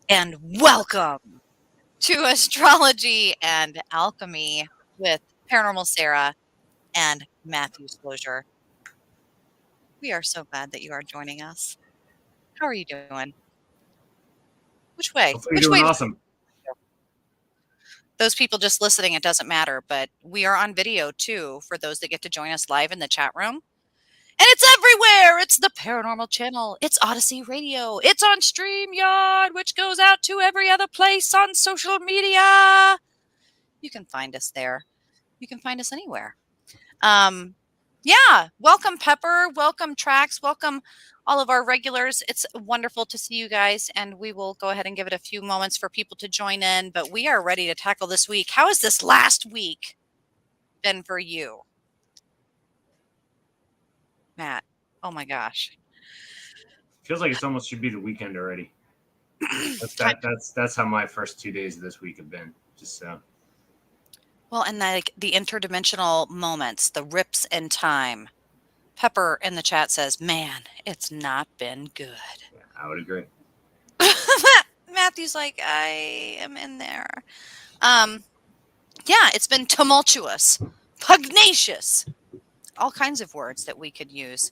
and welcome to Astrology and Alchemy with Paranormal Sarah and Matthew Disclosure. We are so glad that you are joining us. How are you doing? Which way? Hopefully Which you're way? doing awesome. Those people just listening, it doesn't matter, but we are on video too for those that get to join us live in the chat room. And it's everywhere. It's the Paranormal Channel. It's Odyssey Radio. It's on StreamYard, which goes out to every other place on social media. You can find us there. You can find us anywhere. Yeah, welcome Pepper, welcome Trax, welcome all of our regulars. It's wonderful to see you guys, and we will go ahead and give it a few moments for people to join in, but we are ready to tackle this week. How has this last week been for you, Matt? Oh my gosh. Feels like it's almost should be the weekend already. That's Time. that's how my first 2 days of this week have been. Just Well, and like the interdimensional moments, the rips in time. Pepper in the chat says, "Man, it's not been good." yeah, I would agree. Matthew's like, I am in there. Yeah, it's been tumultuous, pugnacious, all kinds of words that we could use.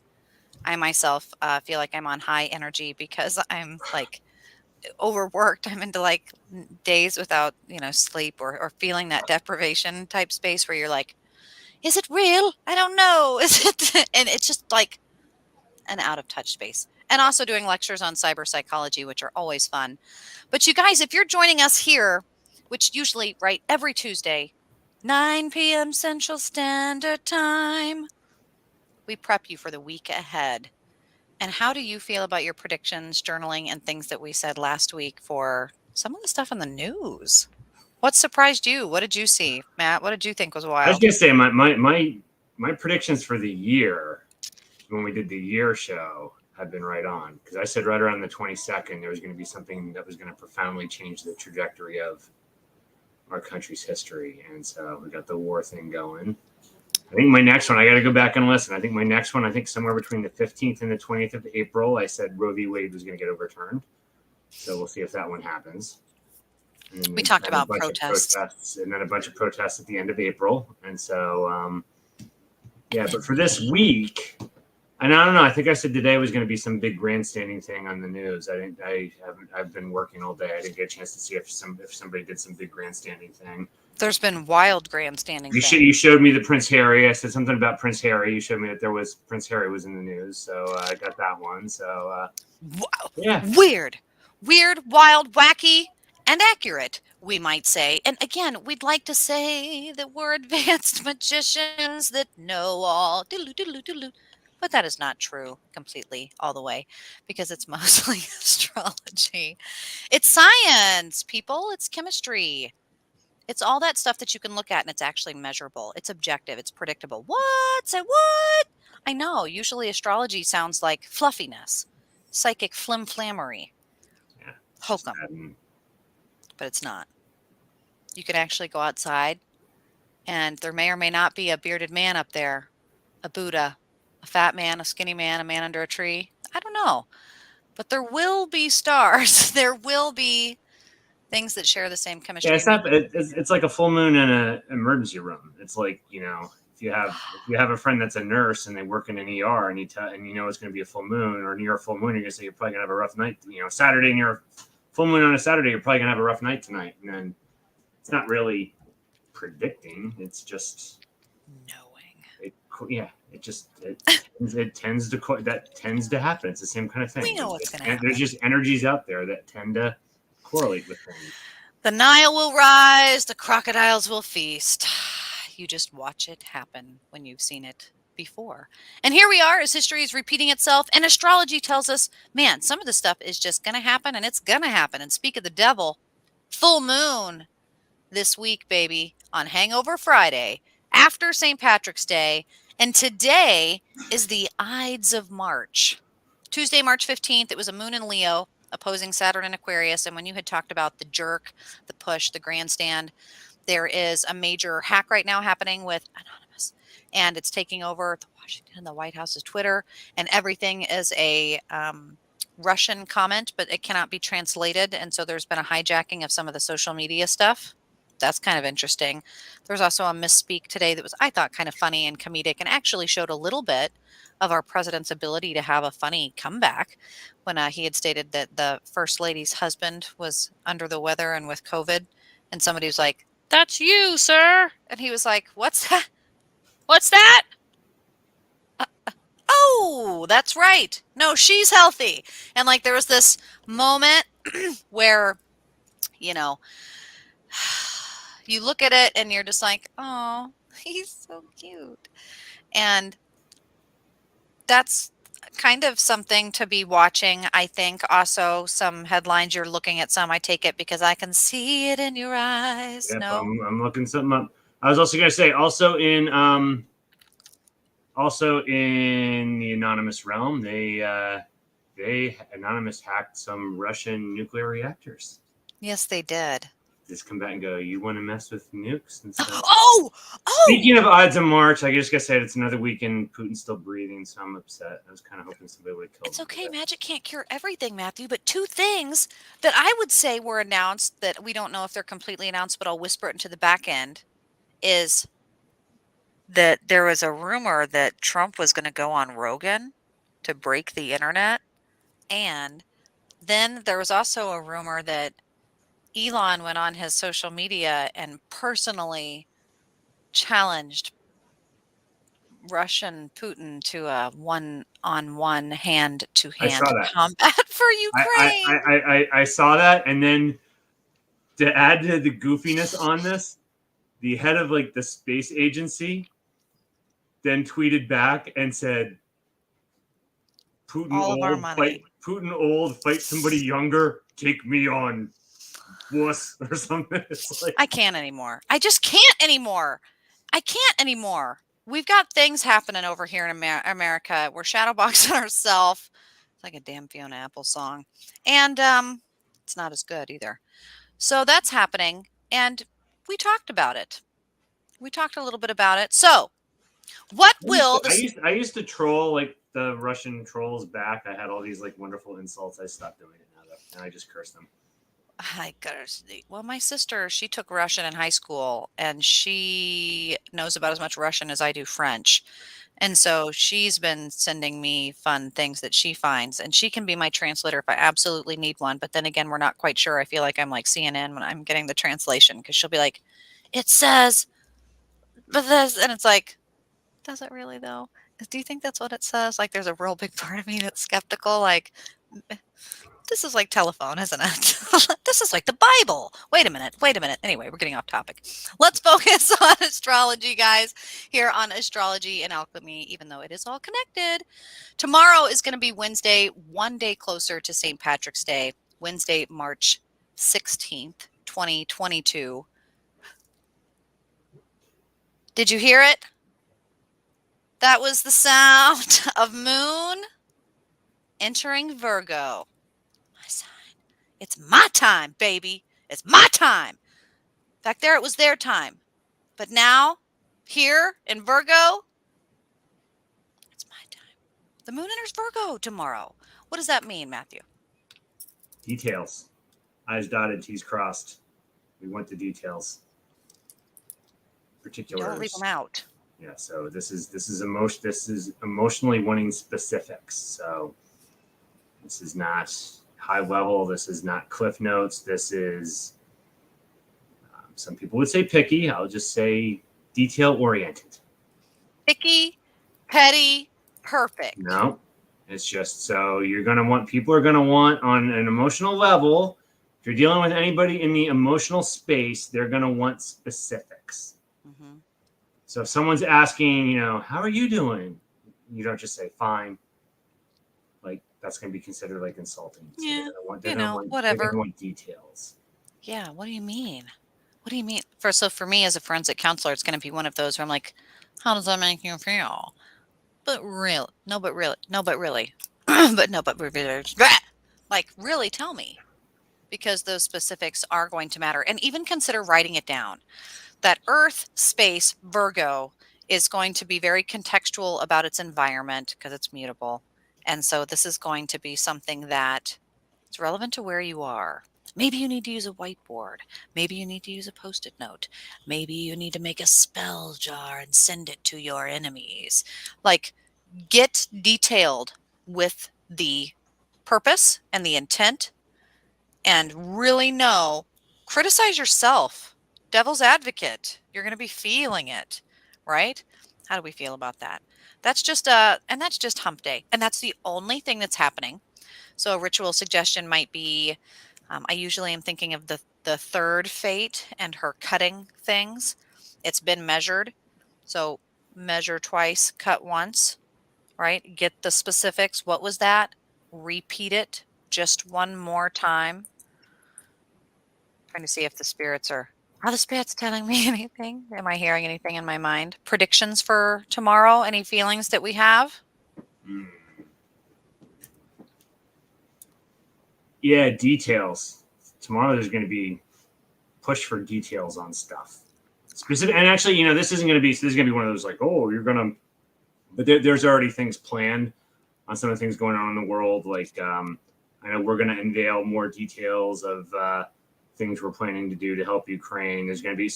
I myself feel like I'm on high energy because I'm like overworked. I'm into like days without, sleep or feeling that deprivation type space where you're like, is it real? I don't know. Is it? And it's just like an out of touch space. And also doing lectures on cyber psychology, which are always fun. But you guys, if you're joining us here, which usually, right, every Tuesday, 9 p.m. Central Standard Time, we prep you for the week ahead. And how do you feel about your predictions, journaling, and things that we said last week for some of the stuff in the news? What surprised you? What did you see, Matt? What did you think was I was wild? gonna say my predictions for the year when we did the year show have been right on because I said right around the 22nd there was going to be something that was going to profoundly change the trajectory of our country's history, and so we got the war thing going. I think my next one, I got to go back and listen. I think my next one, I think somewhere between the 15th and the 20th of April, I said Roe v. Wade was going to get overturned. So we'll see if that one happens. And We then talked a about bunch of protests. protests, and then a bunch of protests at the end of April. And so, yeah, but for this week, and I don't know. I think I said today was going to be some big grandstanding thing on the news. I've been working all day. I didn't get a chance to see if somebody did some big grandstanding thing. There's been wild grandstanding You things. showed me the Prince Harry. I said something about Prince Harry. You showed me that there was Prince Harry was in the news, so I got that one. So Wow. yeah, Weird, wild, wacky, and accurate, we might say. And again, we'd like to say that we're advanced magicians that know all. Doodaloo, doodaloo, doodaloo. But that is not true completely all the way because it's mostly astrology. It's science, people. It's chemistry. It's all that stuff that you can look at and it's actually measurable. It's objective. It's predictable. What? Say what? I know. Usually astrology sounds like fluffiness, psychic flimflammery, yeah, it's just hokum, that. but it's not. You could actually go outside and there may or may not be a bearded man up there, a Buddha, a fat man, a skinny man, a man under a tree. I don't know. But there will be stars. There will be things that share the same Yeah, chemistry. it's not. It's like a full moon in an emergency room. It's like if you have a friend that's a nurse and they work in an ER and and you know it's going to be a full moon or near a full moon, you're going to say you're probably going to have a rough night. Saturday near full moon on a Saturday, you're probably going to have a rough night tonight. And then it's not really predicting. It's just Knowing. yeah. It tends to happen. It's the same kind of thing. We know what's going to happen. There's just energies out there that tend to correlate with things. The Nile will rise, the crocodiles will feast. You just watch it happen when you've seen it before. And here we are as history is repeating itself. And astrology tells us, man, some of the stuff is just going to happen and it's going to happen. And speak of the devil, full moon this week, baby, on Hangover Friday after St. Patrick's Day. And today is the Ides of March. Tuesday, March 15th, it was a moon in Leo opposing Saturn in Aquarius. And when you had talked about the jerk, the push, the grandstand, there is a major hack right now happening with Anonymous, and it's taking over the Washington and the White House's Twitter, and everything is a Russian comment, but it cannot be translated. And so there's been a hijacking of some of the social media stuff. That's kind of interesting. There's also a misspeak today that was, I thought, kind of funny and comedic and actually showed a little bit of our president's ability to have a funny comeback when he had stated that the first lady's husband was under the weather and with COVID. And somebody was like, "That's you, sir." And he was like, "What's that? What's that? Oh, that's right. No, she's healthy." And like there was this moment where, you know, you look at it and you're just like, "Oh, he's so cute." And that's kind of something to be watching. I think also some headlines you're looking at some, I take it because I can see it in your eyes. Yep, No. I'm looking something up. I was also going to say, also in the anonymous realm, they anonymous hacked some Russian nuclear reactors. Yes, they did. Just come back and go, you want to mess with nukes and stuff? Oh, Speaking of odds of March, I just gotta say it's another weekend. Putin's still breathing, so I'm upset. I was kind of hoping somebody would kill him. It's okay. Magic can't cure everything, Matthew. But two things that I would say were announced that we don't know if they're completely announced, but I'll whisper it into the back end is that there was a rumor that Trump was going to go on Rogan to break the internet. And then there was also a rumor that Elon went on his social media and personally challenged Russian Putin to a one-on-one, hand-to-hand combat for Ukraine. I saw that, and then to add to the goofiness on this, the head of like the space agency then tweeted back and said, "Putin All of our old, money. Putin old, fight somebody younger, take me on, wuss," or something. It's like, I can't anymore. I just can't anymore. I can't anymore. We've got things happening over here in America. We're shadowboxing ourselves. It's like a damn Fiona Apple song. And it's not as good either. So that's happening. And we talked about it. We talked a little bit about it. So what will I used to troll like the Russian trolls back. I had all these like wonderful insults. I stopped doing it now though, and I just curse them. Well, my sister, she took Russian in high school and she knows about as much Russian as I do French. And so she's been sending me fun things that she finds, and she can be my translator if I absolutely need one. But then again, we're not quite sure. I feel like I'm like CNN when I'm getting the translation because she'll be like, "It says, but this," and it's like, does it really though? Do you think that's what it says? Like, there's a real big part of me that's skeptical. Like, this is like telephone, isn't it? This is like the Bible. Wait a minute. Wait a minute. Anyway, we're getting off topic. Let's focus on astrology, guys, here on Astrology and Alchemy, even though it is all connected. Tomorrow is going to be Wednesday, one day closer to St. Patrick's Day, Wednesday, March 16th, 2022. Did you hear it? That was the sound of Moon entering Virgo. My sign. It's my time, baby. It's my time. Back there, it was their time. But now, here in Virgo, it's my time. The moon enters Virgo tomorrow. What does that mean, Matthew? Details. I's dotted, T's crossed. We want the details. Particulars. Don't leave them out. Yeah, so this is emotionally wanting specifics. So this is not high level. This is not cliff notes. This is some people would say picky. I'll just say detail oriented. Picky, petty, perfect. No, it's just so people are gonna want on an emotional level. If you're dealing with anybody in the emotional space, they're gonna want specifics. Mm-hmm. So if someone's asking, how are you doing? You don't just say fine. Like that's going to be considered like insulting. So Yeah, whatever. They're going to want details. Yeah, what do you mean? What do you mean? So for me as a forensic counselor, it's going to be one of those where I'm like, how does that make you feel? But really, no, but really, no, but really, but no, but really, like really tell me, because those specifics are going to matter. And even consider writing it down. That Earth space Virgo is going to be very contextual about its environment because it's mutable. And so this is going to be something that is relevant to where you are. Maybe you need to use a whiteboard. Maybe you need to use a Post-it note. Maybe you need to make a spell jar and send it to your enemies. Like, get detailed with the purpose and the intent, and really know, criticize yourself. Devil's advocate. You're going to be feeling it, right? How do we feel about that? That's just and that's just hump day. And that's the only thing that's happening. So a ritual suggestion might be, I usually am thinking of the third fate and her cutting things. It's been measured. So measure twice, cut once, right? Get the specifics. What was that? Repeat it just one more time. Trying to see if the spirits are the spirits telling me anything? Am I hearing anything in my mind? Predictions for tomorrow? Any feelings that we have? Mm. Yeah, details. Tomorrow there's going to be push for details on stuff. Specific, and actually, this isn't going to be. This is going to be one of those like, oh, you're going to. But there's already things planned on some of the things going on in the world. Like, I know we're going to unveil more details of things we're planning to do to help Ukraine. There's going to be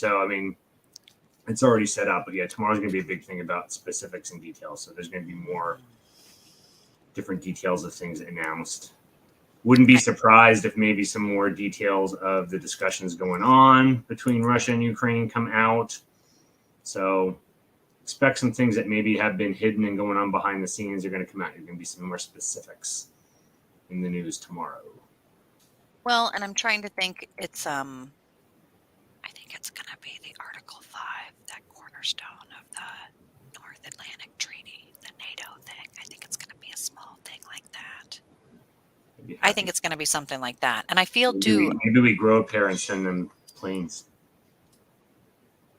it's already set up. But yeah, tomorrow's going to be a big thing about specifics and details. So there's going to be more different details of things announced. Wouldn't be surprised if maybe some more details of the discussions going on between Russia and Ukraine come out. So expect some things that maybe have been hidden and going on behind the scenes are going to come out. There's going to be some more specifics in the news tomorrow. Well, and I'm trying to think. It's I think it's going to be the Article 5, that cornerstone of the North Atlantic Treaty, the NATO thing. I think it's going to be a small thing like that. I think it's going to be something like that. And I feel maybe we grow a pair and send them planes.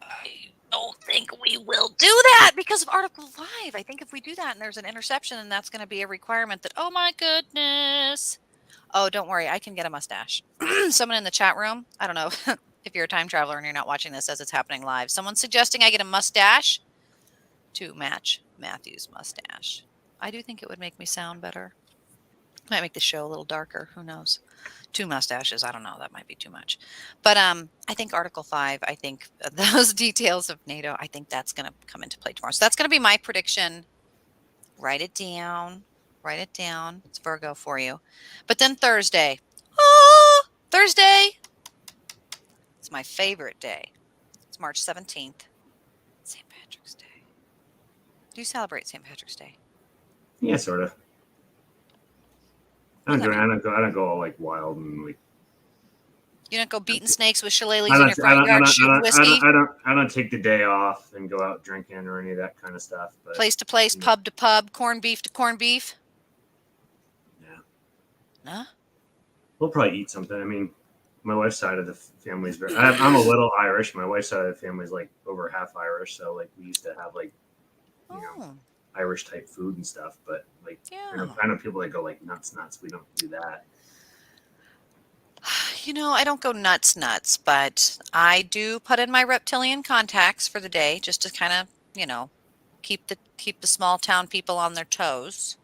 I don't think we will do that because of Article 5. I think if we do that and there's an interception, and that's going to be a requirement that, oh my goodness. Oh, don't worry. I can get a mustache. Someone in the chat room, I don't know if you're a time traveler and you're not watching this as it's happening live. Someone's suggesting I get a mustache to match Matthew's mustache. I do think it would make me sound better. Might make the show a little darker. Who knows? 2 mustaches. I don't know. That might be too much. But I think Article 5, I think those details of NATO, I think that's going to come into play tomorrow. So that's going to be my prediction. Write it down. Write it down. It's Virgo for you. But then Thursday. Oh, Thursday. It's my favorite day. It's March 17th. St. Patrick's Day. Do you celebrate St. Patrick's Day? Yeah, sort of. I don't go all like wild and like. You don't go beating snakes with shillelaghs in your front yard, shooting whiskey. I don't take the day off and go out drinking or any of that kind of stuff. But, place to place, pub to pub, corned beef to corned beef. Yeah. Huh? We'll probably eat something. I mean, my wife's side of the family is very. I'm a little Irish. My wife's side of the family is like over half Irish, so like we used to have like, Irish type food and stuff. But like, I know people that go like nuts. We don't do that. I don't go nuts, but I do put in my reptilian contacts for the day just to kind of, keep the small town people on their toes.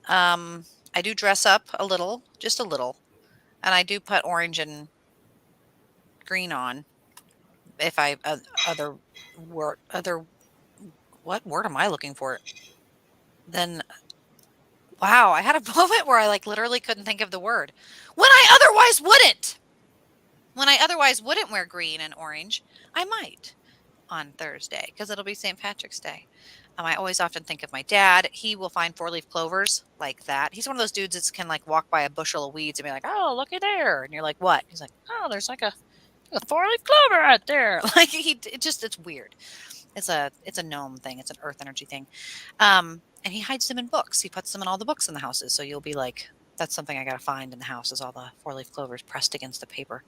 I do dress up a little, just a little, and I do put orange and green on. If I what word am I looking for? Then. Wow, I had a moment where I literally couldn't think of the word. When I otherwise wouldn't wear green and orange, I might on Thursday because it'll be St. Patrick's Day. I always often think of my dad. He will find 4-leaf clovers like that. He's one of those dudes that can walk by a bushel of weeds and be like, "Oh, looky there," and you're like, "What?" He's like, "Oh, there's a 4-leaf clover right there." It's weird. It's a gnome thing. It's an earth energy thing. And he hides them in books. He puts them in all the books in the houses. So you'll be like, that's something I got to find in the house is all the 4-leaf clovers pressed against the paper.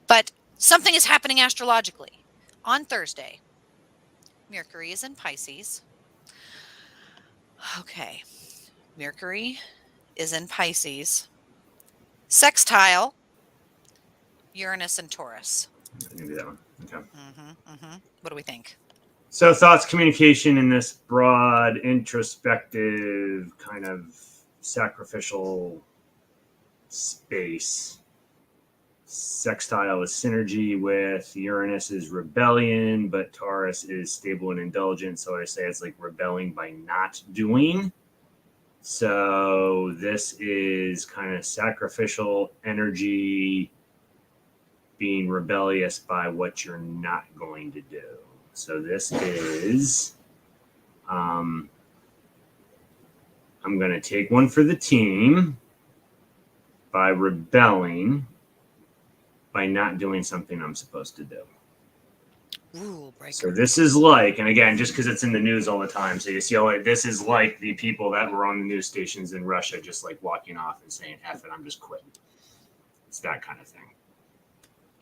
But something is happening astrologically. On Thursday, Mercury is in Pisces. Okay. Mercury is in Pisces. Sextile, Uranus and Taurus. I can do that one. Okay. What do we think? So thoughts, communication in this broad, introspective kind of sacrificial space. Sextile is synergy with Uranus is rebellion, but Taurus is stable and indulgent. So I say it's like rebelling by not doing. So this is kind of sacrificial energy being rebellious by what you're not going to do. So this is, I'm going to take one for the team by rebelling by not doing something I'm supposed to do. Rule breaker. So this is like, and again, just because it's in the news all the time, so you see, oh, this is like the people that were on the news stations in Russia, just like walking off and saying, "F it, I'm just quitting." It's that kind of thing.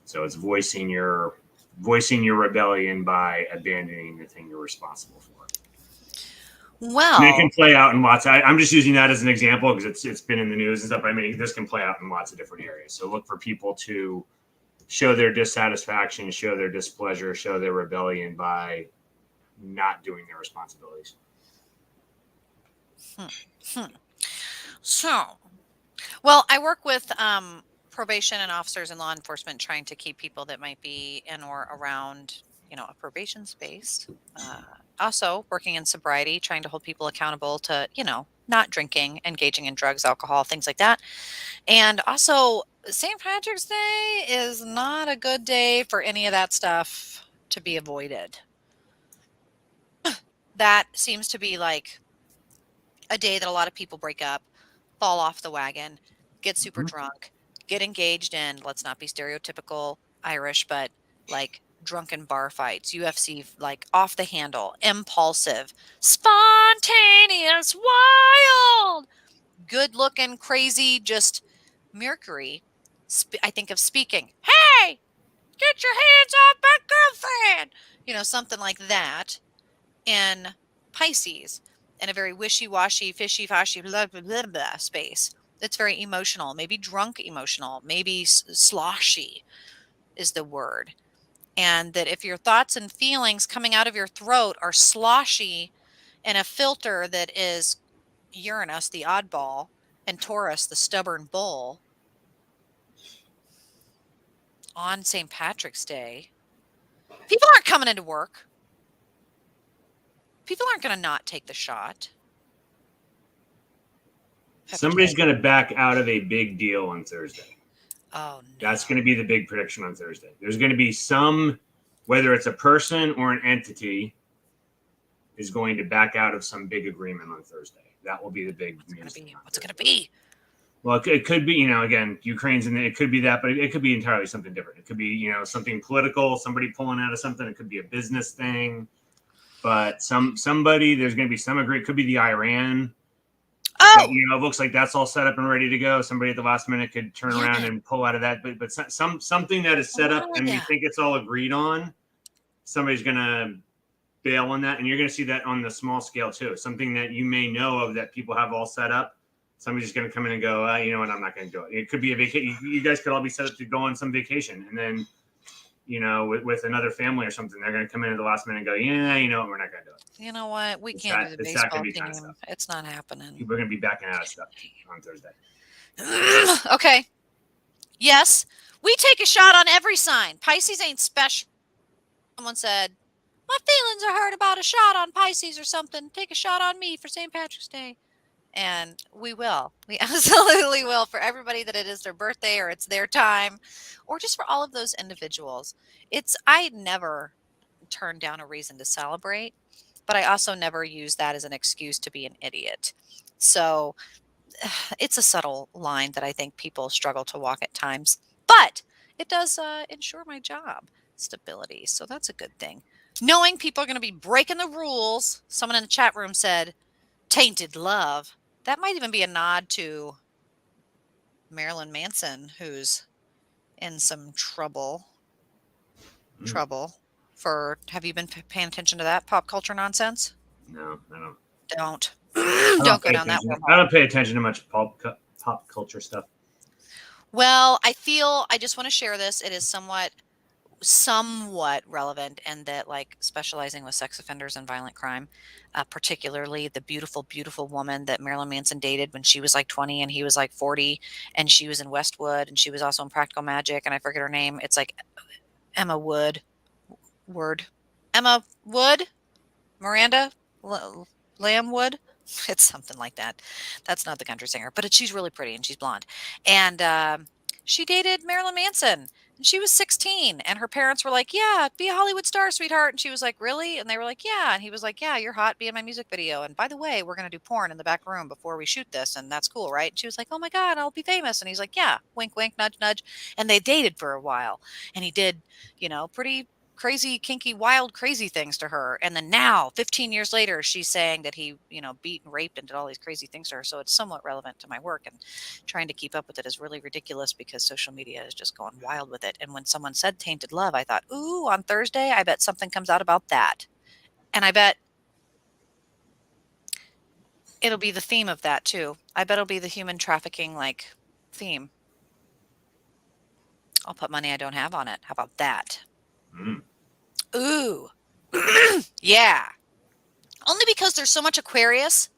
So it's voicing your rebellion by abandoning the thing you're responsible for. Well, and it can play out in lots. I'm just using that as an example because it's been in the news and stuff. I mean, this can play out in lots of different areas. So look for people to show their dissatisfaction, show their displeasure, show their rebellion by not doing their responsibilities. So, well, I work with probation and officers in law enforcement trying to keep people that might be in or around, a probation space. Also working in sobriety, trying to hold people accountable to, not drinking, engaging in drugs, alcohol, things like that. And also, St. Patrick's Day is not a good day for any of that stuff to be avoided. That seems to be like a day that a lot of people break up, fall off the wagon, get super drunk, get engaged in, let's not be stereotypical Irish, but like drunken bar fights, UFC, like off the handle, impulsive, spontaneous, wild, good looking, crazy, just Mercury. I think of speaking, hey, get your hands off my girlfriend, something like that. In Pisces, in a very wishy-washy, fishy-fashy, blah, blah, blah, blah space. It's very emotional, maybe drunk emotional, maybe sloshy is the word. And that if your thoughts and feelings coming out of your throat are sloshy in a filter that is Uranus, the oddball, and Taurus, the stubborn bull, on St. Patrick's Day, people aren't coming into work. People aren't going to not take the shot. Somebody's going to back out of a big deal on Thursday. Oh, no. That's going to be the big prediction on Thursday. There's going to be some, whether it's a person or an entity, is going to back out of some big agreement on Thursday. That will be the big news. What's it going to be? Well, it could be, again, Ukraine's in there. It could be that, but it could be entirely something different. It could be, something political, somebody pulling out of something. It could be a business thing. But somebody, there's going to be some agreement. It could be the Iran. Oh, it looks like that's all set up and ready to go. Somebody at the last minute could turn around and pull out of that. But something that is set up and you think it's all agreed on, somebody's going to bail on that. And you're going to see that on the small scale too. Something that you may know of that people have all set up. Somebody's just going to come in and go, you know what, I'm not going to do it. It could be a vacation. You guys could all be set up to go on some vacation. And then, with another family or something, they're going to come in at the last minute and go, yeah, we're not going to do it. You know what? We can't do the baseball team. It's not happening. We're going to be backing out of stuff on Thursday. Okay. Yes, we take a shot on every sign. Pisces ain't special. Someone said, my feelings are hurt about a shot on Pisces or something. Take a shot on me for St. Patrick's Day. And we will. We absolutely will for everybody that it is their birthday or it's their time or just for all of those individuals. I never turn down a reason to celebrate, but I also never use that as an excuse to be an idiot. So it's a subtle line that I think people struggle to walk at times, but it does ensure my job stability. So that's a good thing. Knowing people are going to be breaking the rules. Someone in the chat room said, tainted love. That might even be a nod to Marilyn Manson, who's in some trouble. Have you been paying attention to that pop culture nonsense? No, I don't. Don't go down that wormhole. I don't pay attention to much pop culture stuff. Well, I just want to share this. It is somewhat somewhat relevant, and that, like, specializing with sex offenders and violent crime, particularly the beautiful, beautiful woman that Marilyn Manson dated when she was like 20 and he was like 40, and she was in Westwood, and she was also in Practical Magic, and I forget her name. It's like Emma Wood, Word, Emma Wood, Miranda Lamb Wood. It's something like that. That's not the country singer, but she's really pretty and she's blonde. And she dated Marilyn Manson. And she was 16, and her parents were like, "Yeah, be a Hollywood star, sweetheart." And she was like, "Really?" And they were like, "Yeah." And he was like, "Yeah, you're hot. Be in my music video. And by the way, we're going to do porn in the back room before we shoot this. And that's cool, right?" And she was like, "Oh my God, I'll be famous." And he's like, "Yeah, wink, wink, nudge, nudge." And they dated for a while. And he did, pretty crazy, kinky, wild, crazy things to her. And then now, 15 years later, she's saying that he, beat and raped and did all these crazy things to her. So it's somewhat relevant to my work, and trying to keep up with it is really ridiculous because social media is just going wild with it. And when someone said tainted love, I thought, ooh, on Thursday, I bet something comes out about that. And I bet it'll be the theme of that too. I bet it'll be the human trafficking like theme. I'll put money I don't have on it. How about that? Mm. Ooh. Yeah. Only because there's so much Aquarius.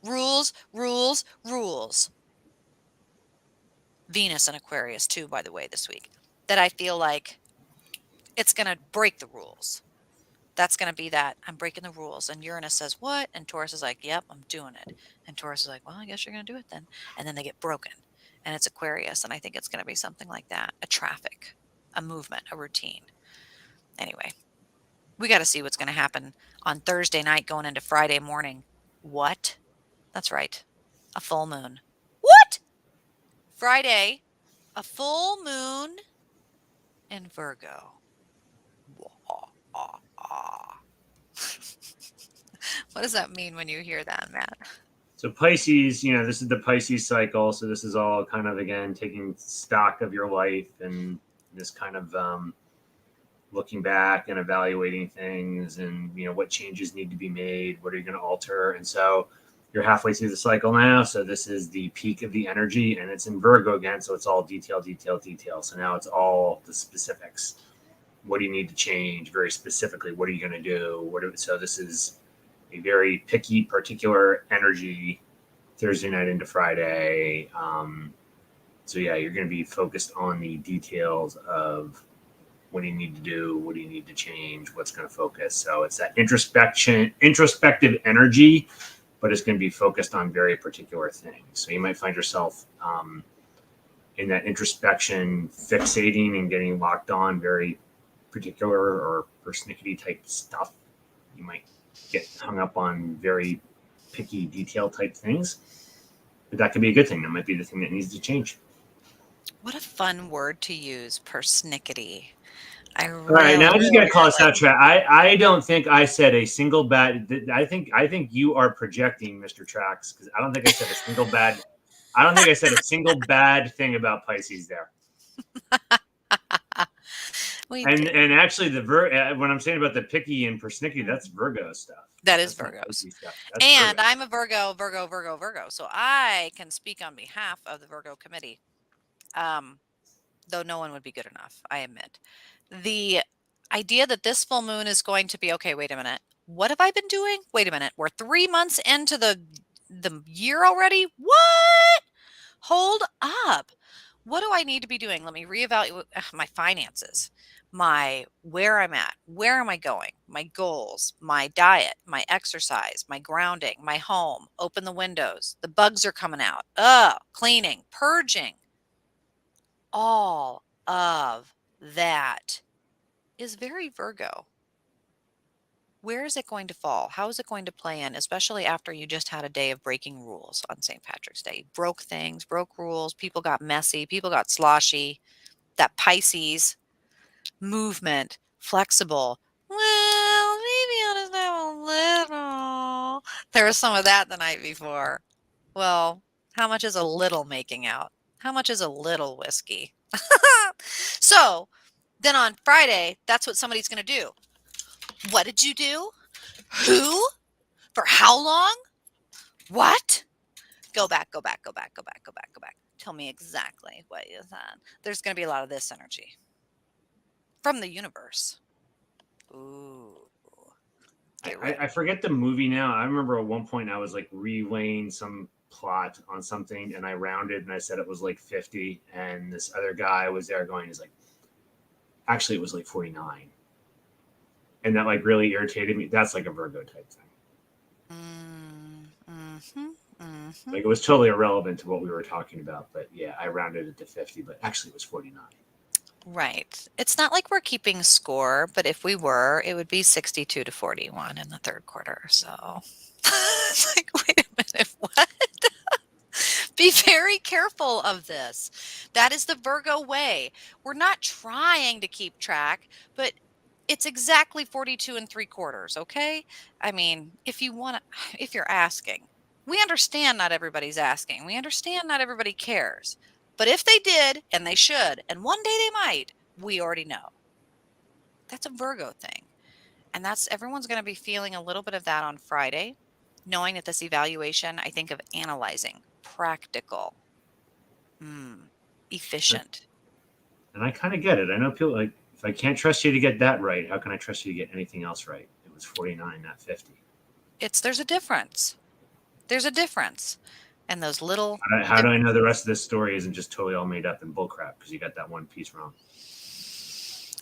Rules, rules, rules. Venus and Aquarius too, by the way, this week. That I feel like it's going to break the rules. That's going to be that I'm breaking the rules. And Uranus says, what? And Taurus is like, yep, I'm doing it. And Taurus is like, well, I guess you're going to do it then. And then they get broken. And it's Aquarius. And I think it's going to be something like that, a traffic, a movement, a routine. Anyway, we got to see what's going to happen on Thursday night going into Friday morning. What? That's right. A full moon. What? Friday, a full moon in Virgo. What does that mean when you hear that, Matt? So Pisces, this is the Pisces cycle. So this is all kind of, again, taking stock of your life and this kind of looking back and evaluating things, and what changes need to be made, what are you going to alter. And so you're halfway through the cycle now, so this is the peak of the energy, and it's in Virgo again, so it's all detail, detail, detail. So now it's all the specifics. What do you need to change very specifically? What are you going to do? So this is a very picky, particular energy Thursday night into Friday. So yeah, you're going to be focused on the details of what do you need to do, what do you need to change, what's going to focus. So it's that introspective energy, but it's going to be focused on very particular things. So you might find yourself in that introspection, fixating and getting locked on very particular or persnickety type stuff. You might get hung up on very picky detail type things, but that could be a good thing. That might be the thing that needs to change. What a fun word to use, persnickety. I All right, now I just got to call us really out, Trax. I don't think I said a single bad. I think you are projecting, Mr. Trax, because I don't think I said a single bad. I don't think I said a single bad thing about Pisces there. we And did. and actually, when I'm saying about the picky and persnickety, that's Virgo stuff. That is That's not Virgos. Pisces stuff. That's And Virgo. I'm a Virgo, Virgo, Virgo, Virgo. So I can speak on behalf of the Virgo committee. Though no one would be good enough, I admit. The idea that this full moon is going to be okay, wait a minute. What have I been doing? Wait a minute. We're 3 months into the year already? What? Hold up. What do I need to be doing? Let me reevaluate my finances, my where I'm at, where am I going, my goals, my diet, my exercise, my grounding, my home, open the windows. The bugs are coming out. Cleaning, purging. All of that is very Virgo. Where is it going to fall? How is it going to play in, especially after you just had a day of breaking rules on St. Patrick's Day? You broke things, broke rules, people got messy, people got sloshy. That Pisces movement, flexible. Well, maybe I'll just have a little. There was some of that the night before. Well, how much is a little making out? How much is a little whiskey? So then on Friday, that's what somebody's going to do. What did you do? Who? For how long? What? Go back, go back, go back, go back, go back, go back. Tell me exactly what you said. There's going to be a lot of this energy. from the universe. Ooh. Get I ready. forget the movie now. I remember at one point I was like relaying some plot on something and I rounded and I said it was like 50. And this other guy was there going, he's like, actually, it was like 49. And that like really irritated me. That's like a Virgo type thing. Mm-hmm. Mm-hmm. Like it was totally irrelevant to what we were talking about. But yeah, I rounded it to 50, but actually it was 49. Right. It's not like we're keeping score, but if we were, it would be 62 to 41 in the third quarter. So it's like, wait a minute, what? Be very careful of this. That is the Virgo way. We're not trying to keep track, but it's exactly 42 and 3/4. Okay. I mean, if you want to, if you're asking, we understand not everybody's asking. We understand not everybody cares. But if they did, and they should, and one day they might, we already know. That's a Virgo thing. And that's everyone's going to be feeling a little bit of that on Friday, knowing that this evaluation, I think of analyzing, practical, efficient. And I kind of get it. I know people like, if I can't trust you to get that right, how can I trust you to get anything else right? It was 49, not 50. There's a difference. There's a difference. And those little How do I know the rest of this story isn't just totally all made up and bullcrap because you got that one piece wrong?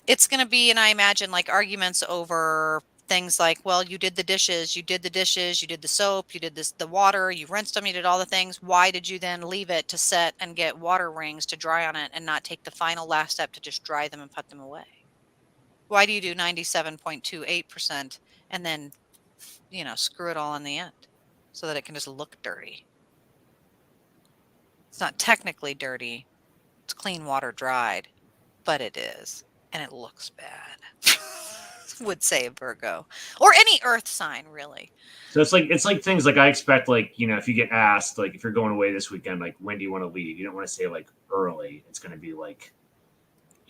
it's going to be, and I imagine like arguments over things like, well, you did the dishes, you did the soap, you did the water, you rinsed them, you did all the things. Why did you then leave it to set and get water rings to dry on it and not take the final last step to just dry them and put them away? Why do you do 97.28% and then, screw it all in the end so that it can just look dirty? It's not technically dirty. It's clean water dried, but it is. And it looks bad. Would say a Virgo or any earth sign, really. So it's like things like I expect, like, you know, if you get asked, like, if you're going away this weekend, like, when do you want to leave? You don't want to say like early. It's going to be like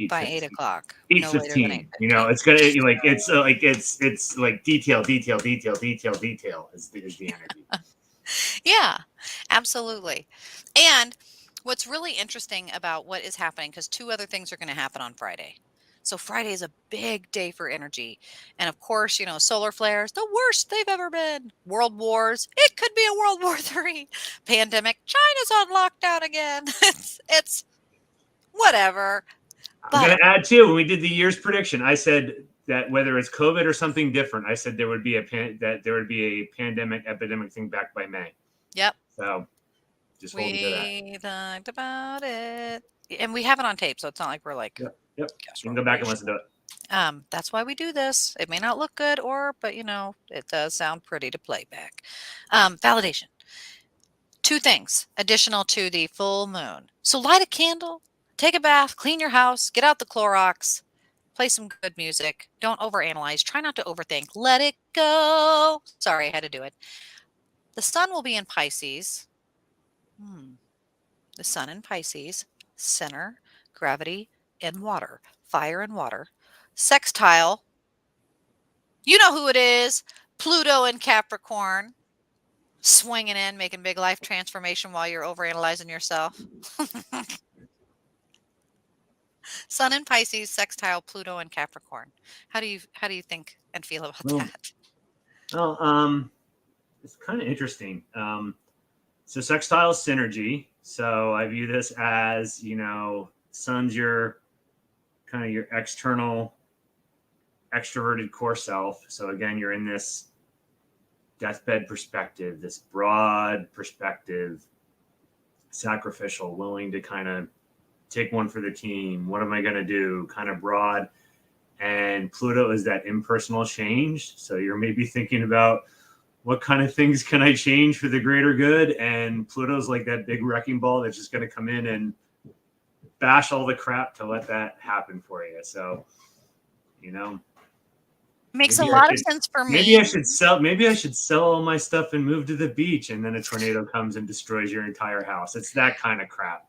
By 8 o'clock, eight no later than 15. You know, 8:15. it's gonna like it's like detail is the energy. Yeah, absolutely. And what's really interesting about what is happening, because two other things are going to happen on Friday. So Friday is a big day for energy. And of course, solar flares, the worst they've ever been. World wars, it could be a World War III. Pandemic, China's on lockdown again. It's whatever. I'm But gonna add too. When we did the year's prediction, I said that whether it's COVID or something different, I said there would be a pandemic epidemic thing back by May. yep, So just hold me to that. we talked about it. And we have it on tape, so it's not like we're like Yep. Yep. guess You can what go back we and listen to it. That's why we do this. It may not look good, but it does sound pretty to play back. Validation. Two things additional to the full moon. So light a candle, take a bath, clean your house, get out the Clorox, play some good music. Don't overanalyze. Try not to overthink. Let it go. Sorry, I had to do it. The sun will be in Pisces. The sun in Pisces, center, gravity, in water, fire and water. Sextile. You know who it is. Pluto in Capricorn, swinging in, making big life transformation while you're overanalyzing yourself. Sun in Pisces, sextile Pluto in Capricorn. How do you think and feel about Well, that? well, it's kind of interesting. So sextile synergy. So I view this as, you know, sun's your kind of your external extroverted core self. So again, you're in this deathbed perspective, this broad perspective, sacrificial, willing to kind of take one for the team. What am I going to do? Kind of broad. And Pluto is that impersonal change. So you're maybe thinking about what kind of things can I change for the greater good? And Pluto's like that big wrecking ball that's just going to come in and bash all the crap to let that happen for you. So, you know, Makes a lot of sense for me. maybe I should sell all my stuff and move to the beach, and then a tornado comes and destroys your entire house. It's that kind of crap.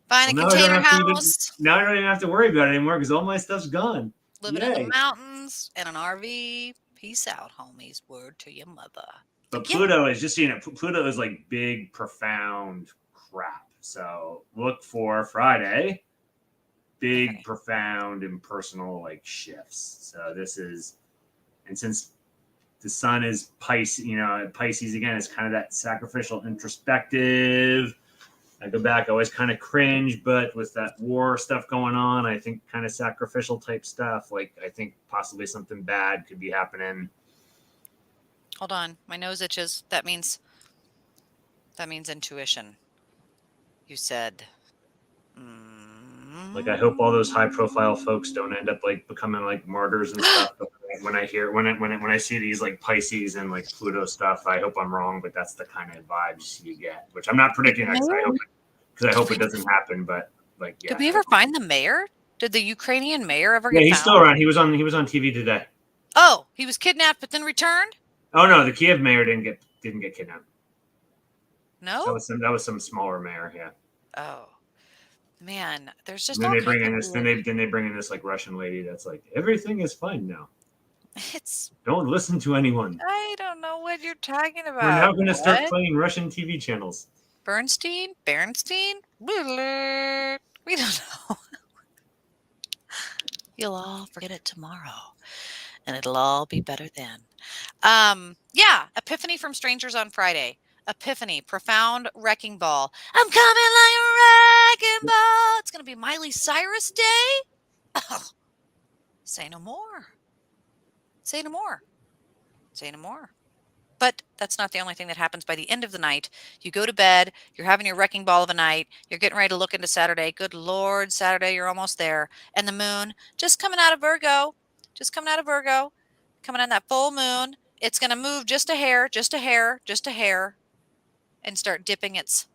Find a Now I don't container have to even house, now I don't even have to worry about it anymore because all my stuff's gone. living in the Yay. mountains, in an RV. Peace out, homies. Word to your mother. But Yeah, Pluto is just, you know, Pluto is like big, profound crap. So look for Friday. big, Okay. profound, and personal like shifts. So this is, and since the sun is Pisces, Pisces again is kind of that sacrificial, introspective. I go back, I always kind of cringe, but with that war stuff going on, I think kind of sacrificial type stuff. Like I think possibly something bad could be happening. Hold on. My nose itches. That means intuition. You said. Like I hope all those high profile folks don't end up like becoming like martyrs and stuff. But when I see these like Pisces and like Pluto stuff, I hope I'm wrong, but that's the kind of vibes you get. Which I'm not predicting that because I hope it doesn't happen. But like, yeah. Did we ever find the mayor? Did the Ukrainian mayor ever Yeah, get he's found? still around. He was on TV today. Oh, he was kidnapped but then returned? Oh no, the Kiev mayor didn't get kidnapped. No? That was some smaller mayor, yeah. Oh. Man, there's just And then all they bring kinds in of this. Then they bring in this like Russian lady that's like everything is fine now. It's Don't listen to anyone. I don't know what you're talking about. We're now going to start What? playing Russian TV channels. Bernstein? We don't know. You'll all forget it tomorrow, and it'll all be better then. Yeah, Epiphany from Strangers on Friday. Epiphany, profound wrecking ball. I'm coming like a wrecking ball. It's gonna be Miley Cyrus Day. Oh, say no more. Say no more. Say no more. But that's not the only thing that happens by the end of the night. You go to bed, you're having your wrecking ball of a night, you're getting ready to look into Saturday. Good Lord, Saturday, you're almost there. And the moon just coming out of Virgo, coming on that full moon. It's going to move just a hair, and start dipping its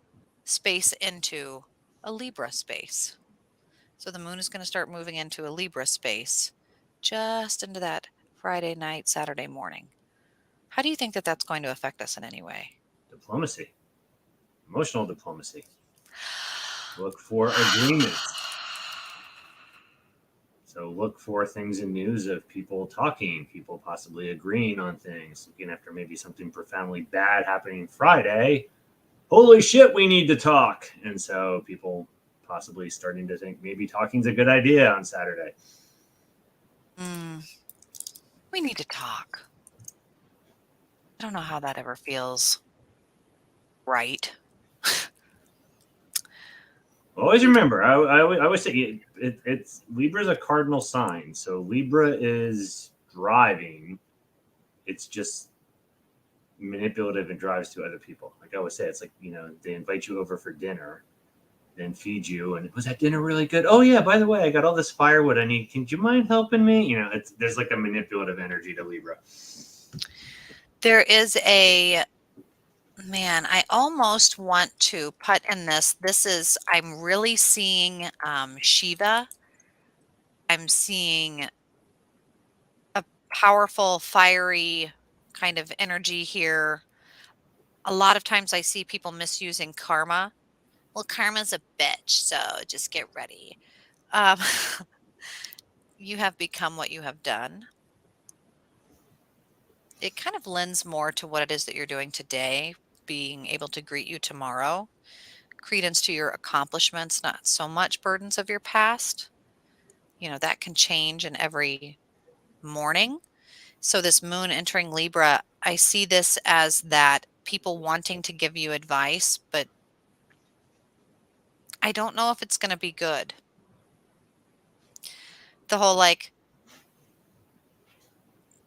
space into a Libra space. So the moon is going to start moving into a Libra space just into that Friday night, Saturday morning. How do you think that that's going to affect us in any way? Diplomacy. Emotional diplomacy. Look for agreements. So look for things in news of people talking, people possibly agreeing on things, looking after maybe something profoundly bad happening Friday. Holy shit, we need to talk. And so people possibly starting to think maybe talking's a good idea on Saturday. We need to talk. I don't know how that ever feels right. Always remember, I always say it's Libra's a cardinal sign. So Libra is driving. It's just manipulative and drives to other people. Like I always say, it's like, they invite you over for dinner, then feed you. And was that dinner really good? Oh yeah, by the way, I got all this firewood I need. Can you mind helping me? There's like a manipulative energy to Libra. There is man, I almost want to put in this. I'm really seeing Shiva. I'm seeing a powerful, fiery kind of energy here. A lot of times I see people misusing karma. Well, karma's a bitch, so just get ready. You have become what you have done. It kind of lends more to what it is that you're doing today, being able to greet you tomorrow. Credence to your accomplishments, not so much burdens of your past. That can change in every morning. So this moon entering Libra, I see this as that people wanting to give you advice, but I don't know if it's going to be good. The whole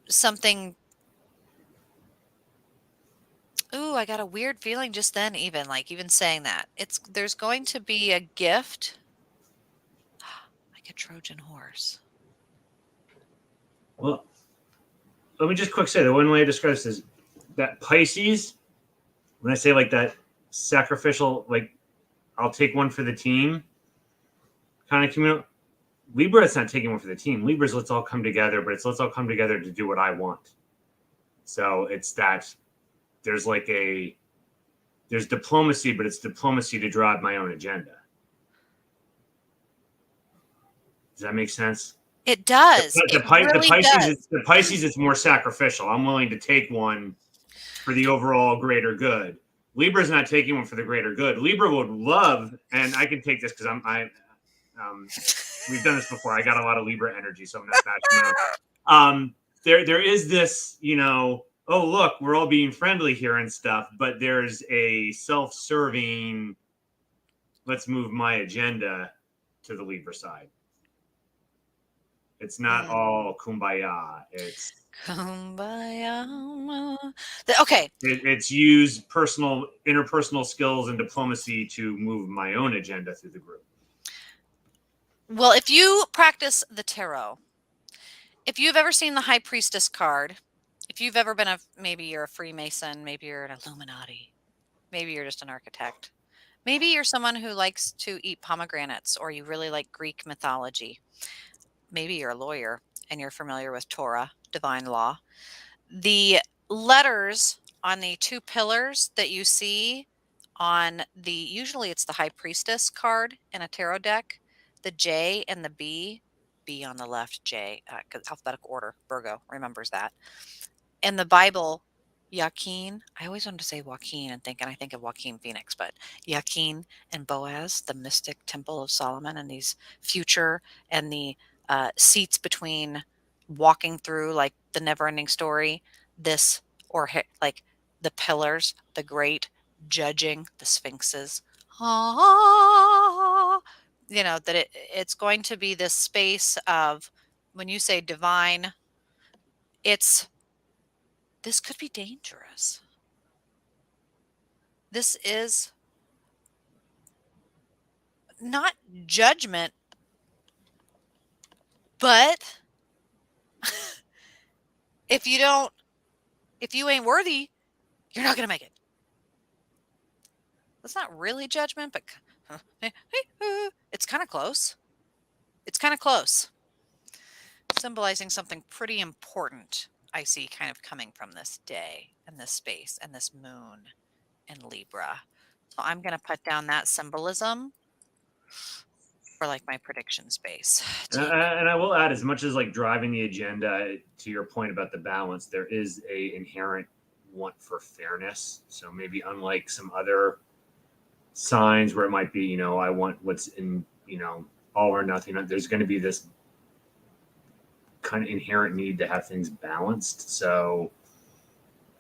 something. Ooh, I got a weird feeling just then, even saying that. There's going to be a gift. Like a Trojan horse. Well, let me just quick say the one way I describe this is that Pisces, when I say like that sacrificial, like I'll take one for the team kind of communal. Libra, it's not taking one for the team. Libra's let's all come together, but it's let's all come together to do what I want. So it's that there's diplomacy, but it's diplomacy to drive my own agenda. Does that make sense? It does. The Pisces is more sacrificial. I'm willing to take one for the overall greater good. Libra's not taking one for the greater good. Libra would love, and I can take this because We've done this before. I got a lot of Libra energy, so I'm not bashing out. There is this, oh, look, we're all being friendly here and stuff, but there's a self-serving, let's move my agenda to the Libra side. It's not all kumbaya. It's kumbaya. Okay. It's use interpersonal skills and diplomacy to move my own agenda through the group. Well, if you practice the tarot, if you've ever seen the High Priestess card, if you've ever been maybe you're a Freemason, maybe you're an Illuminati, maybe you're just an architect, maybe you're someone who likes to eat pomegranates, or you really like Greek mythology, maybe you're a lawyer and you're familiar with Torah, divine law. The letters on the two pillars that you see on usually it's the High Priestess card in a tarot deck, the J and the B on the left, J, alphabetical order, Virgo remembers that. In the Bible, Yakin, I always wanted to say Joaquin and I think of Joaquin Phoenix, but Yakin and Boaz, the mystic temple of Solomon, and these future and the seats between walking through like the never-ending story, like the pillars, the great judging, the sphinxes. That it's going to be this space of, when you say divine, this could be dangerous. This is not judgment, but if you ain't worthy, you're not going to make it. That's not really judgment, but it's kind of close. It's kind of close. Symbolizing something pretty important, I see kind of coming from this day and this space and this moon in Libra. So I'm going to put down that symbolism for like my prediction space. And I will add, as much as like driving the agenda, to your point about the balance, there is a inherent want for fairness. So maybe unlike some other signs where it might be, I want what's in, all or nothing, there's going to be this kind of inherent need to have things balanced. So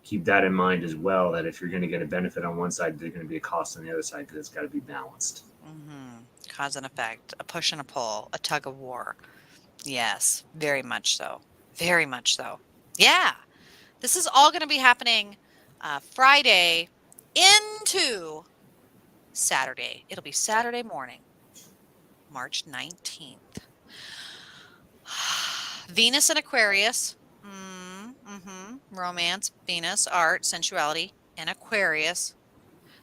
keep that in mind as well, that if you're going to get a benefit on one side, there's going to be a cost on the other side, because it's got to be balanced. Mm-hmm. Cause and effect, a push and a pull, a tug of war. Yes, very much so. Very much so. Yeah. This is all going to be happening Friday into Saturday. It'll be Saturday morning, March 19th. Venus in Aquarius. Romance, Venus, art, sensuality, and Aquarius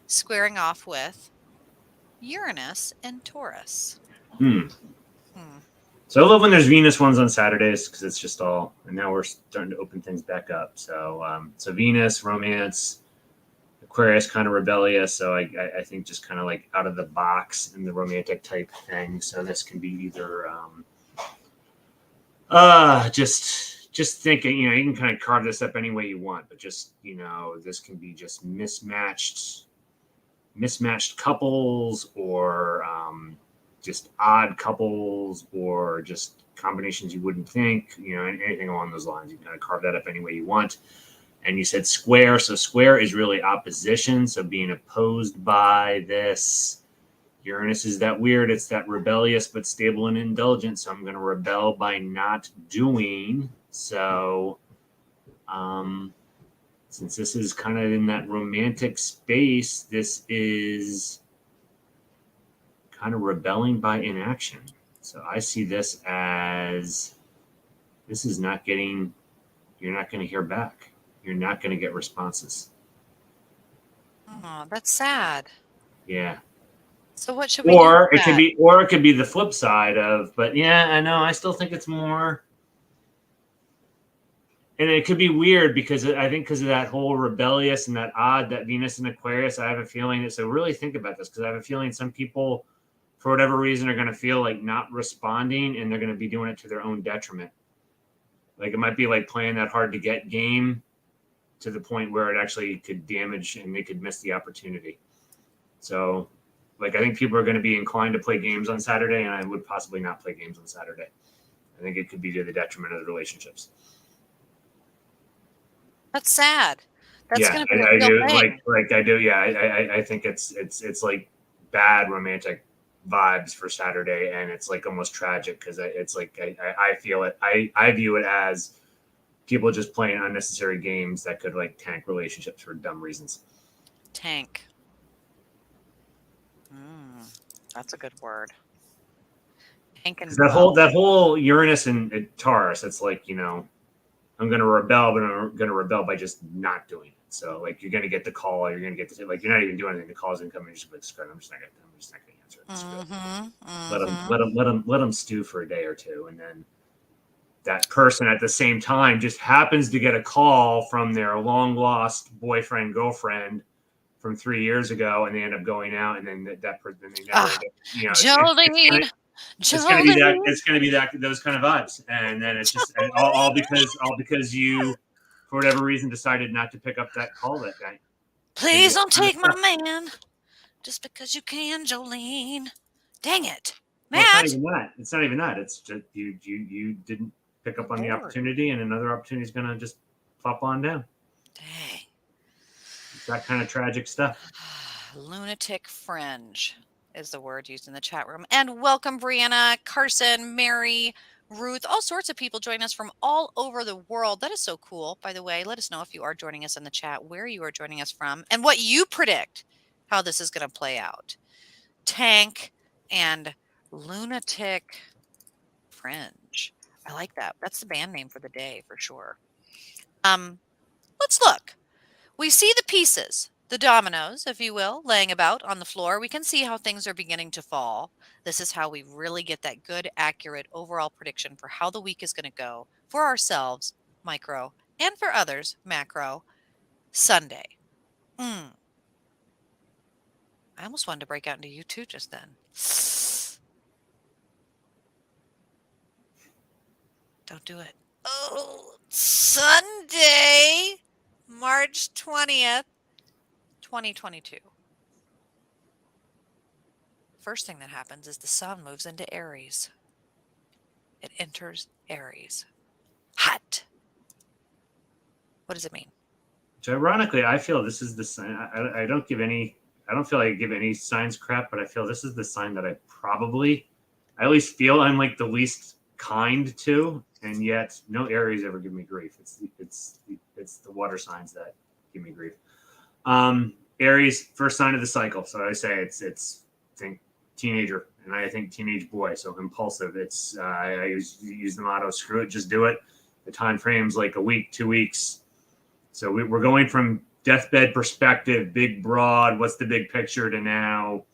squaring off with Uranus and Taurus. So I love when there's Venus ones on Saturdays, because it's just all, and now we're starting to open things back up. So so Venus, romance, Aquarius, kind of rebellious. So I think just kind of like out of the box in the romantic type thing. So this can be either just thinking, you can kind of carve this up any way you want, but just, this can be just mismatched couples, or just odd couples, or just combinations you wouldn't think, anything along those lines. You can kind of carve that up any way you want. And you said square. So square is really opposition. So being opposed by this. Uranus is that weird. It's that rebellious but stable and indulgent. So I'm going to rebel by not doing. So since this is kind of in that romantic space, this is kind of rebelling by inaction. So I see this as, this is not getting, you're not going to hear back. You're not going to get responses. Oh, that's sad. Yeah. So what should we do? Or it could be the flip side of, but yeah, I know, I still think it's more. And it could be weird, because I think because of that whole rebellious and that odd, that Venus in Aquarius, I have a feeling that, so really think about this, because I have a feeling some people, for whatever reason, are going to feel like not responding, and they're going to be doing it to their own detriment. Like it might be like playing that hard to get game to the point where it actually could damage and they could miss the opportunity. So Like, I think people are going to be inclined to play games on Saturday, and I would possibly not play games on Saturday. I think it could be to the detriment of the relationships. That's sad. That's Yeah, going to be a I real do. thing. Like I do. Yeah, I think it's like bad romantic vibes for Saturday, and it's like almost tragic because it's like I feel it. I view it as people just playing unnecessary games that could like tank relationships for dumb reasons. Tank. That's a good word. Tank and That whole Uranus and Taurus, it's like, you know, I'm going to rebel, but I'm going to rebel by just not doing it. So like you're going to get the call, you're going to get the like you're not even doing anything. The call's incoming. You're just like, screw it, I'm just not going to answer it. Let them stew for a day or two, and then that person at the same time just happens to get a call from their long lost boyfriend, girlfriend from 3 years ago, and they end up going out, and then that person, they never, you know, Jolene. it's going to be that, it's going to be that, those kind of vibes. And then it's just all because you, for whatever reason, decided not to pick up that call that night. Please don't take my man just because you can, Jolene. Dang it. Matt. Well, it's not even that. It's just you didn't pick up on the opportunity, and another opportunity is going to just plop on down. Dang. It's that kind of tragic stuff. Lunatic fringe is the word used in the chat room. And welcome, Brianna, Carson, Mary, Ruth, all sorts of people join us from all over the world. That is so cool. By the way, let us know if you are joining us in the chat, where you are joining us from, and what you predict how this is going to play out. Tank and lunatic fringe. I like that. That's the band name for the day for sure. Let's look. We see the pieces, the dominoes, if you will, laying about on the floor. We can see how things are beginning to fall. This is how we really get that good, accurate overall prediction for how the week is going to go for ourselves, micro, and for others, macro, Sunday. I almost wanted to break out into you too just then. Don't do it. Oh, Sunday, March 20th, 2022. First thing that happens is the sun moves into Aries. It enters Aries. Hot. What does it mean? So ironically, I feel this is the sign. I don't feel like I give any signs crap, but I feel this is the sign that I at least feel I'm like the least kind to, and yet no Aries ever give me grief. It's the water signs that give me grief. Aries, first sign of the cycle. So I say it's think teenager, and I think teenage boy. So impulsive. It's I use the motto, screw it, just do it. The time frame's like a week, 2 weeks. So we're going from deathbed perspective, big, broad, what's the big picture, to now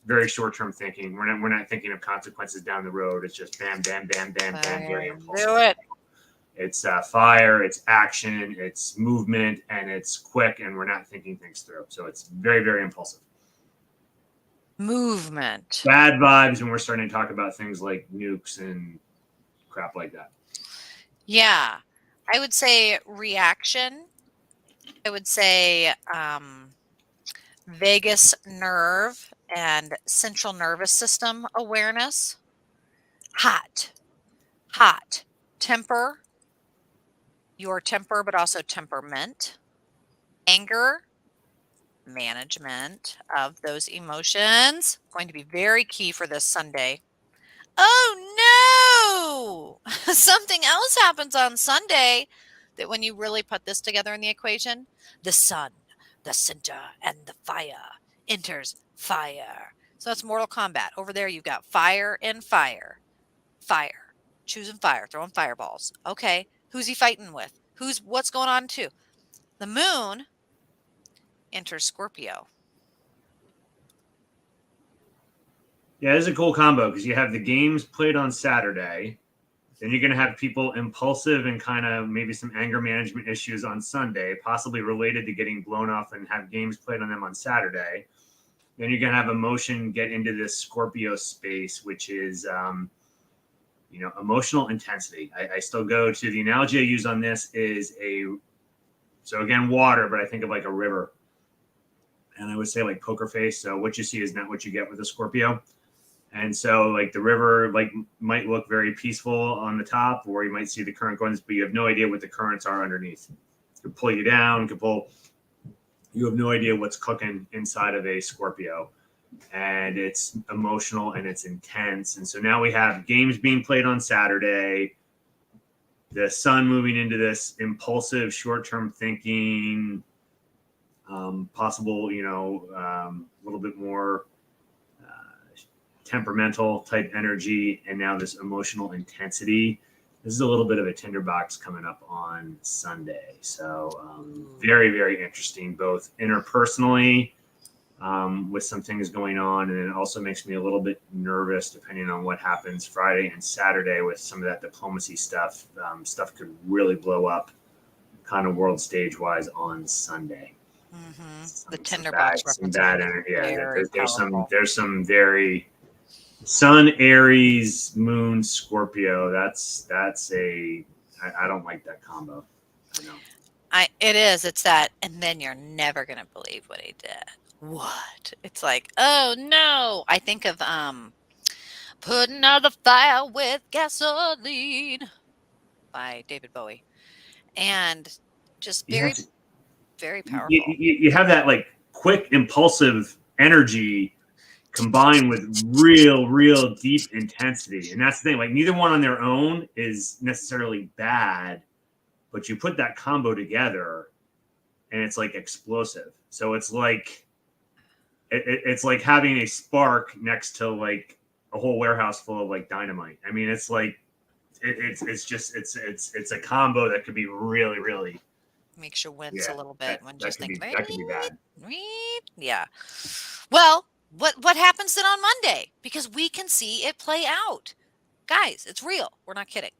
very short-term thinking. We're not thinking of consequences down the road. It's just bam, bam, bam, bam, bam. Very impulsive. Do it. It's fire, it's action, it's movement, and it's quick, and we're not thinking things through. So it's very, very impulsive. Movement. Bad vibes when we're starting to talk about things like nukes and crap like that. Yeah. I would say reaction. I would say vagus nerve and central nervous system awareness. Hot. Temper. Your temper, but also temperament. Anger. Management of those emotions. Going to be very key for this Sunday. Oh no! Something else happens on Sunday that when you really put this together in the equation, the sun, the center, and the fire enters fire. So that's Mortal Kombat. Over there, you've got fire and fire. Fire. Choosing fire, throwing fireballs. Okay, who's he fighting with? What's going on too? The moon enters Scorpio. Yeah, this is a cool combo because you have the games played on Saturday. Then you're going to have people impulsive and kind of maybe some anger management issues on Sunday, possibly related to getting blown off and have games played on them on Saturday. Then you're going to have emotion get into this Scorpio space, which is, emotional intensity. I still go to the analogy I use on this is so again, water, but I think of like a river. And and I would say like poker face. So what you see is not what you get with a Scorpio. And so like the river like might look very peaceful on the top, or you might see the current going, but you have no idea what the currents are underneath. It could pull you down, it could pull. You have no idea what's cooking inside of a Scorpio. And it's emotional and it's intense. And so now we have games being played on Saturday, the sun moving into this impulsive, short-term thinking, possible, a little bit more temperamental type energy, and now this emotional intensity. This is a little bit of a tinderbox coming up on Sunday. So very, very interesting, both interpersonally, with some things going on, and it also makes me a little bit nervous depending on what happens Friday and Saturday with some of that diplomacy stuff. Stuff could really blow up kind of world stage wise on Sunday. The tinderbox some bad energy. Yeah, there's some very Sun, Aries, Moon, Scorpio. That's I don't like that combo. I know. It is. It's that, and then you're never gonna believe what he did. What? It's like, oh no. I think of Putting Out the Fire with Gasoline by David Bowie. And just very, very powerful. You have that like quick, impulsive energy combined with real deep intensity. And that's the thing, like neither one on their own is necessarily bad, but you put that combo together and it's like explosive. So it's like it's like having a spark next to like a whole warehouse full of like dynamite. I mean, it's like it's a combo that could be really makes you wince a little bit when just thinking that could be bad. Yeah. Well, what happens then on Monday? Because we can see it play out. Guys, it's real. We're not kidding.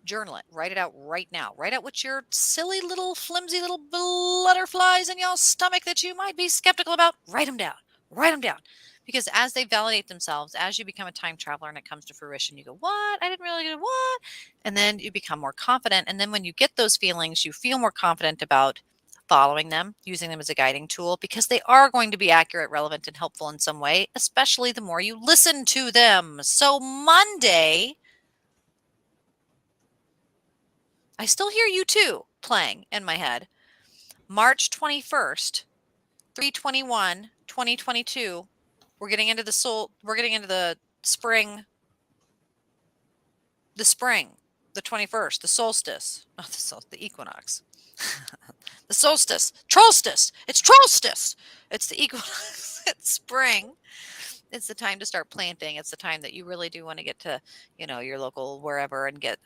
Journal it. Write it out right now. Write out what your silly little flimsy little butterflies in your stomach that you might be skeptical about. Write them down. Write them down. Because as they validate themselves, as you become a time traveler and it comes to fruition, you go, what? I didn't really get what? And then you become more confident. And then when you get those feelings, you feel more confident about following them, using them as a guiding tool, because they are going to be accurate, relevant, and helpful in some way, especially the more you listen to them. So Monday, I still hear you too playing in my head. March 21st, 3/21, 2022. We're getting into the spring. The spring, the 21st, the solstice, not the equinox. The solstice, trollstice. It's trollstice. It's the equinox. It's spring. It's the time to start planting. It's the time that you really do want to get to, your local wherever and get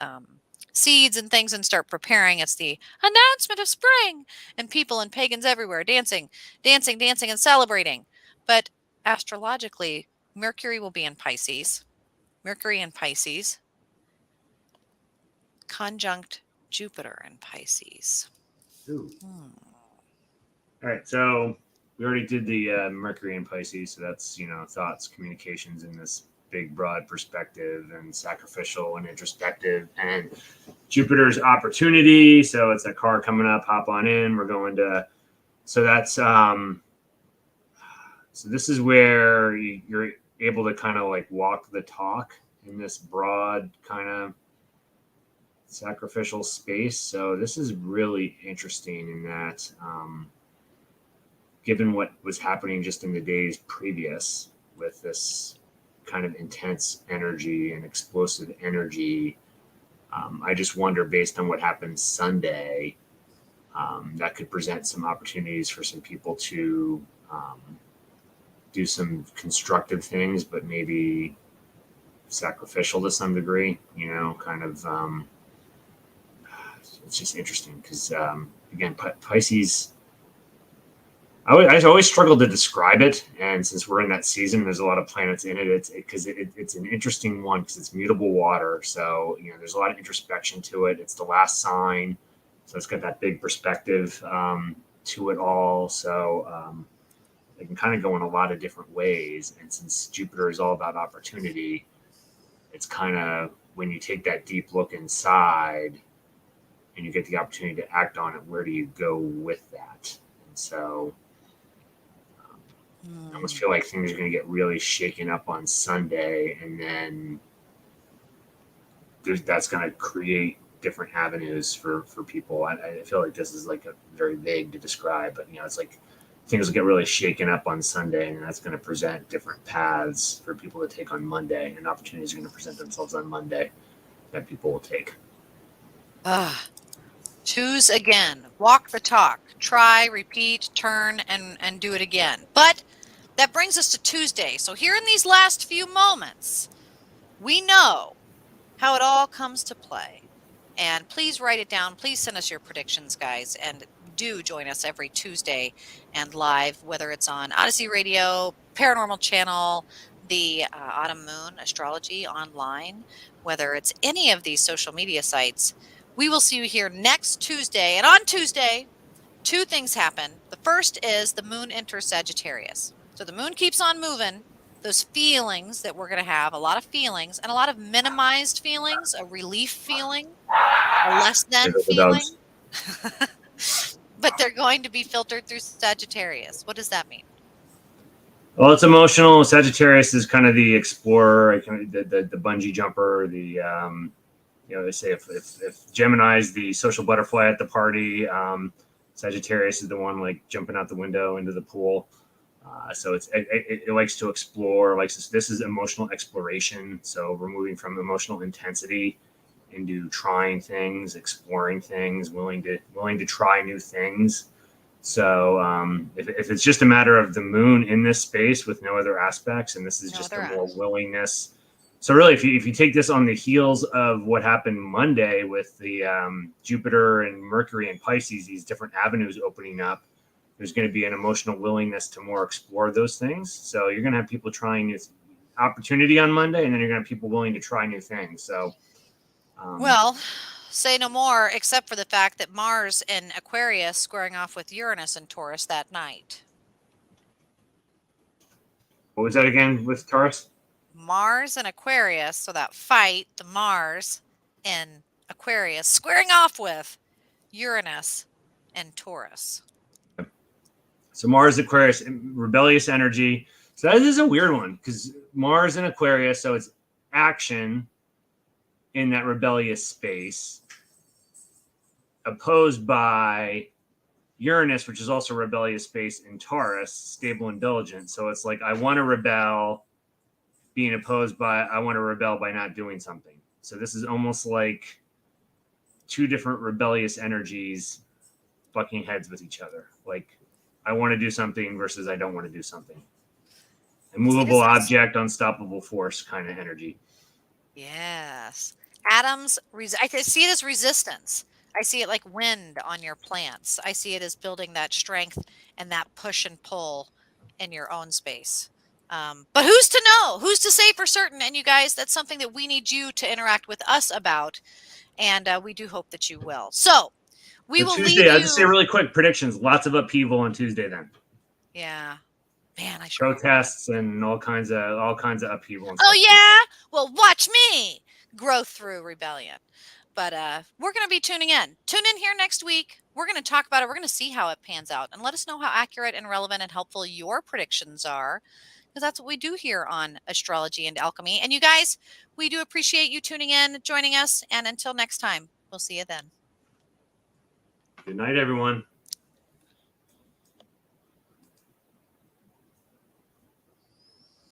seeds and things and start preparing. It's the announcement of spring, and people and pagans everywhere dancing and celebrating. But astrologically, Mercury will be in Pisces. Mercury in Pisces conjunct Jupiter in Pisces. Ooh. All right, so we already did the Mercury in Pisces, so that's thoughts, communications in this big broad perspective, and sacrificial and introspective, and Jupiter's opportunity. So it's a car coming up, hop on in, we're going to, so that's so this is where you're able to kind of like walk the talk in this broad kind of sacrificial space. So this is really interesting in that given what was happening just in the days previous with this kind of intense energy and explosive energy, I just wonder, based on what happened Sunday, that could present some opportunities for some people to do some constructive things, but maybe sacrificial to some degree, kind of it's just interesting because again, Pisces, I always struggle to describe it, and since we're in that season, there's a lot of planets in it. It's an interesting one because it's mutable water, so there's a lot of introspection to it. It's the last sign, so it's got that big perspective to it all. So it can kind of go in a lot of different ways, and since Jupiter is all about opportunity, it's kind of when you take that deep look inside and you get the opportunity to act on it, where do you go with that? And so I almost feel like things are going to get really shaken up on Sunday, and then that's going to create different avenues for people. I feel like this is like a very vague to describe, but it's like things will get really shaken up on Sunday, and that's going to present different paths for people to take on Monday, and opportunities are going to present themselves on Monday that people will take. Choose again, walk the talk, try, repeat, turn, and do it again. But that brings us to Tuesday. So here in these last few moments, we know how it all comes to play. And please write it down. Please send us your predictions, guys. And do join us every Tuesday and live, whether it's on Odyssey Radio, Paranormal Channel, the Autumn Moon Astrology online, whether it's any of these social media sites. We will see you here next Tuesday. And on Tuesday, two things happen. The first is the moon enters Sagittarius. So the moon keeps on moving. Those feelings that we're going to have, a lot of feelings and a lot of minimized feelings, a relief feeling, a less than feeling. But they're going to be filtered through Sagittarius. What does that mean? Well, it's emotional. Sagittarius is kind of the explorer, the bungee jumper, they say if Gemini is the social butterfly at the party, Sagittarius is the one like jumping out the window into the pool. So it likes to explore. This is emotional exploration. So we're moving from emotional intensity into trying things, exploring things, willing to try new things. So if it's just a matter of the moon in this space with no other aspects, and this is just a more willingness. So really, if you take this on the heels of what happened Monday with the Jupiter and Mercury and Pisces, these different avenues opening up, there's going to be an emotional willingness to more explore those things. So you're going to have people trying new opportunity on Monday, and then you're going to have people willing to try new things. So, well, say no more, except for the fact that Mars in Aquarius squaring off with Uranus in Taurus that night. What was that again with Taurus? Mars and Aquarius, so that fight, the Mars in Aquarius squaring off with Uranus and Taurus. So Mars, Aquarius, rebellious energy. So that is a weird one because Mars and Aquarius, so it's action in that rebellious space, opposed by Uranus, which is also rebellious space in Taurus, stable and diligent. So it's like I want to rebel, being opposed by I want to rebel by not doing something. So this is almost like two different rebellious energies bucking heads with each other. Like I want to do something versus I don't want to do something. Immovable object, unstoppable force kind of energy. Yes. Atoms, I see it as resistance. I see it like wind on your plants. I see it as building that strength and that push and pull in your own space. But who's to know? Who's to say for certain? And you guys, that's something that we need you to interact with us about. And we do hope that you will. So we will Tuesday, leave you. I'll just say really quick predictions. Lots of upheaval on Tuesday then. Yeah. Man, I should protests and all kinds of upheaval. And oh yeah, well, watch me grow through rebellion. But we're going to be tuning in. Tune in here next week. We're going to talk about it. We're going to see how it pans out, and let us know how accurate and relevant and helpful your predictions are, because that's what we do here on Astrology and Alchemy. And you guys, we do appreciate you tuning in, joining us. And until next time, we'll see you then. Good night, everyone.